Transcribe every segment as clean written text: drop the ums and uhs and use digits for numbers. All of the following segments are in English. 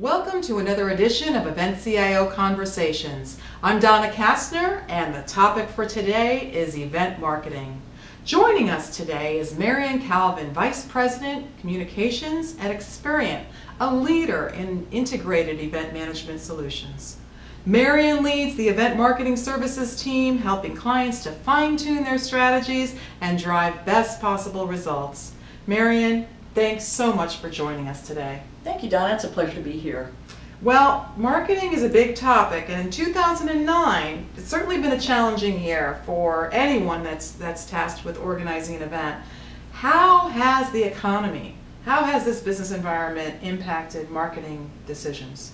Welcome to another edition of EventCIO Conversations. I'm Donna Kastner, and the topic for today is event marketing. Joining us today is Marian, Vice President, Communications at Experient, a leader in integrated event management solutions. Marian leads the event marketing services team, helping clients to fine-tune their strategies and drive best possible results. Marian, thanks so much for joining us today. Thank you, Donna. It's a pleasure to be here. Well, marketing is a big topic, and in 2009, it's certainly been a challenging year for anyone that's tasked with organizing an event. How has the economy, how has this business environment impacted marketing decisions?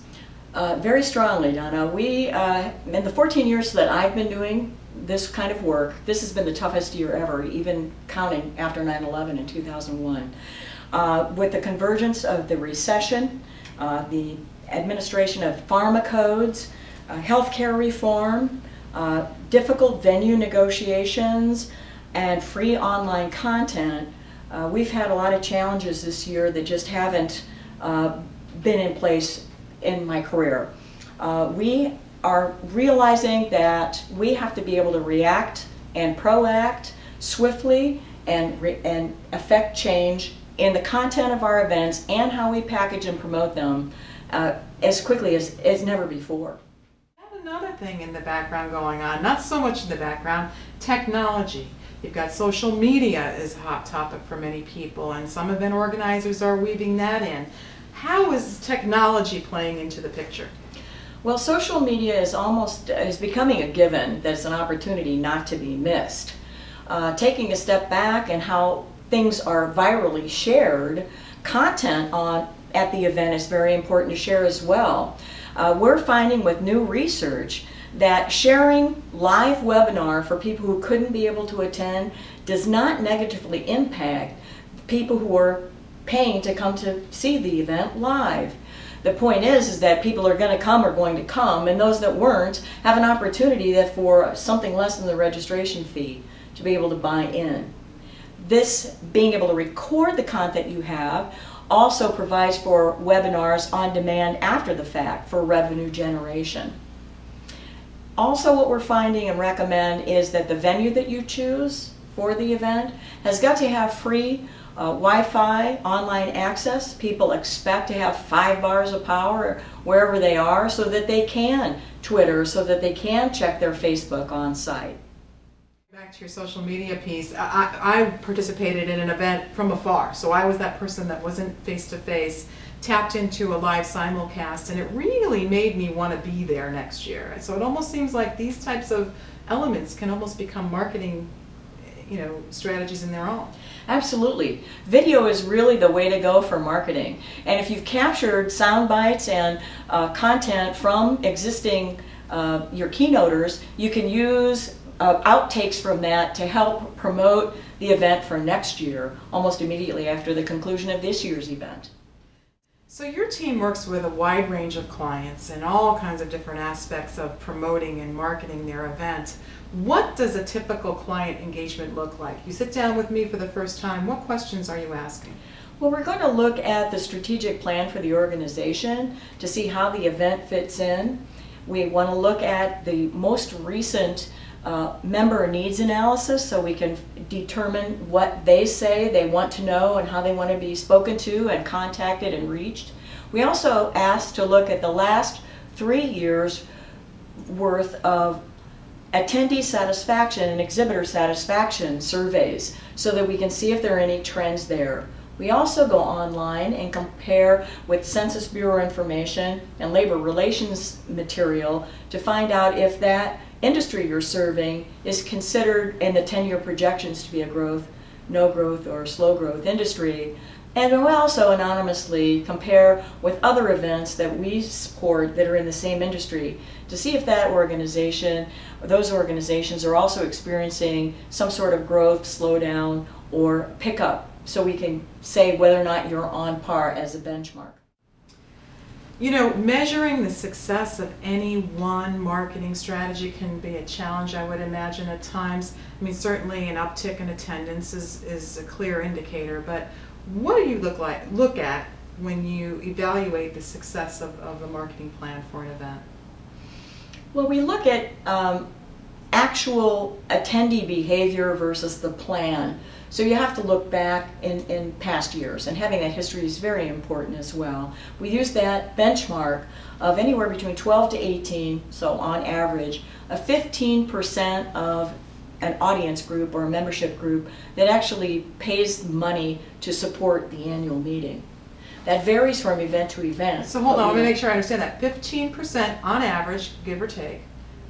Very strongly, Donna. In the 14 years that I've been doing this kind of work, this has been the toughest year ever, even counting after 9/11 in 2001. With the convergence of the recession, the administration of pharma codes, healthcare reform, difficult venue negotiations, and free online content, we've had a lot of challenges this year that just haven't been in place in my career. We are realizing that we have to be able to react and proact swiftly and affect change in the content of our events and how we package and promote them as quickly as never before. I have another thing in the background going on, not so much in the background, technology. You've got social media is a hot topic for many people, and some event organizers are weaving that in. How is technology playing into the picture? Well, social media is becoming a given. That's an opportunity not to be missed. Taking a step back and how things are virally shared, content at the event is very important to share as well. We're finding with new research that sharing live webinar for people who couldn't be able to attend does not negatively impact people who are paying to come to see the event live. The point is that people are going to come, and those that weren't have an opportunity that for something less than the registration fee to be able to buy in. This being able to record the content you have also provides for webinars on demand after the fact for revenue generation. Also, what we're finding and recommend is that the venue that you choose for the event has got to have free Wi-Fi online access. People expect to have 5 bars of power wherever they are so that they can Twitter, so that they can check their Facebook on site. Back to your social media piece, I participated in an event from afar, so I was that person that wasn't face-to-face, tapped into a live simulcast, and it really made me want to be there next year. So it almost seems like these types of elements can almost become marketing strategies in their own. Absolutely. Video is really the way to go for marketing. And if you've captured sound bites and content from existing your keynoters, you can use outtakes from that to help promote the event for next year, almost immediately after the conclusion of this year's event. So your team works with a wide range of clients and all kinds of different aspects of promoting and marketing their event. What does a typical client engagement look like? You sit down with me for the first time, what questions are you asking? Well, we're going to look at the strategic plan for the organization to see how the event fits in. We want to look at the most recent member needs analysis so we can determine what they say they want to know and how they want to be spoken to and contacted and reached. We also asked to look at the last 3 years worth of attendee satisfaction and exhibitor satisfaction surveys so that we can see if there are any trends there. We also go online and compare with Census Bureau information and labor relations material to find out if that industry you're serving is considered in the 10-year projections to be a growth, no growth, or slow growth industry. And we also anonymously compare with other events that we support that are in the same industry to see if that organization or those organizations are also experiencing some sort of growth, slowdown, or pickup, so we can say whether or not you're on par as a benchmark. You know, measuring the success of any one marketing strategy can be a challenge, I would imagine, at times. I mean, certainly an uptick in attendance is a clear indicator, but what do you look at when you evaluate the success of the marketing plan for an event? Well, we look at actual attendee behavior versus the plan. So you have to look back in past years, and having that history is very important as well. We use that benchmark of anywhere between 12 to 18, so on average, a 15% of an audience group or a membership group that actually pays money to support the annual meeting. That varies from event to event. So hold on, let me make sure I understand that. 15% on average, give or take,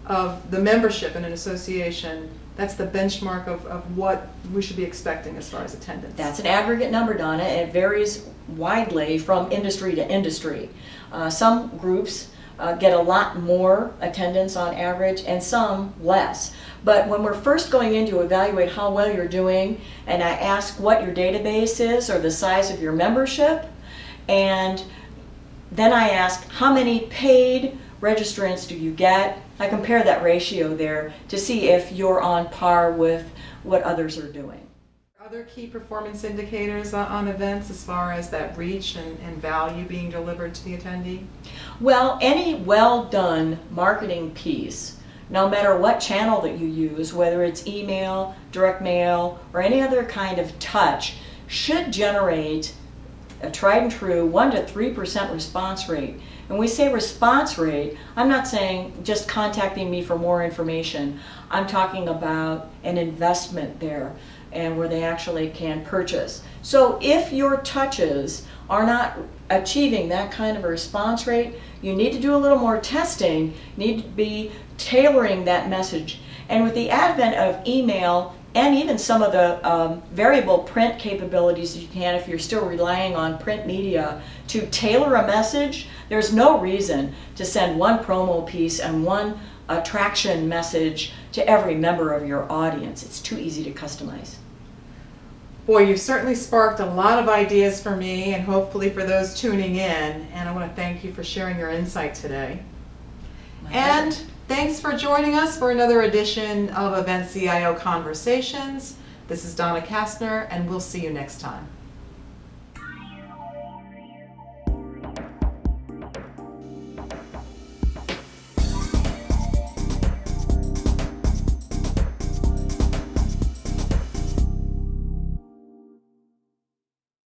of the membership in an association, that's the benchmark of what we should be expecting as far as attendance. That's an aggregate number, Donna, and it varies widely from industry to industry. Some groups get a lot more attendance on average and some less. But when we're first going in to evaluate how well you're doing, and I ask what your database is or the size of your membership, and then I ask how many paid registrants do you get. I compare that ratio there to see if you're on par with what others are doing. Other key performance indicators on events as far as that reach and value being delivered to the attendee? Well, any well-done marketing piece, no matter what channel that you use, whether it's email, direct mail, or any other kind of touch, should generate a tried and true 1 to 3% response rate. When we say response rate, I'm not saying just contacting me for more information. I'm talking about an investment there and where they actually can purchase. So if your touches are not achieving that kind of a response rate, you need to do a little more testing, need to be tailoring that message. And with the advent of email and even some of the variable print capabilities you can, if you're still relying on print media, to tailor a message, there's no reason to send one promo piece and one attraction message to every member of your audience. It's too easy to customize. Boy, you've certainly sparked a lot of ideas for me and hopefully for those tuning in, and I want to thank you for sharing your insight today. And thanks for joining us for another edition of EventCIO Conversations. This is Donna Kastner, and we'll see you next time.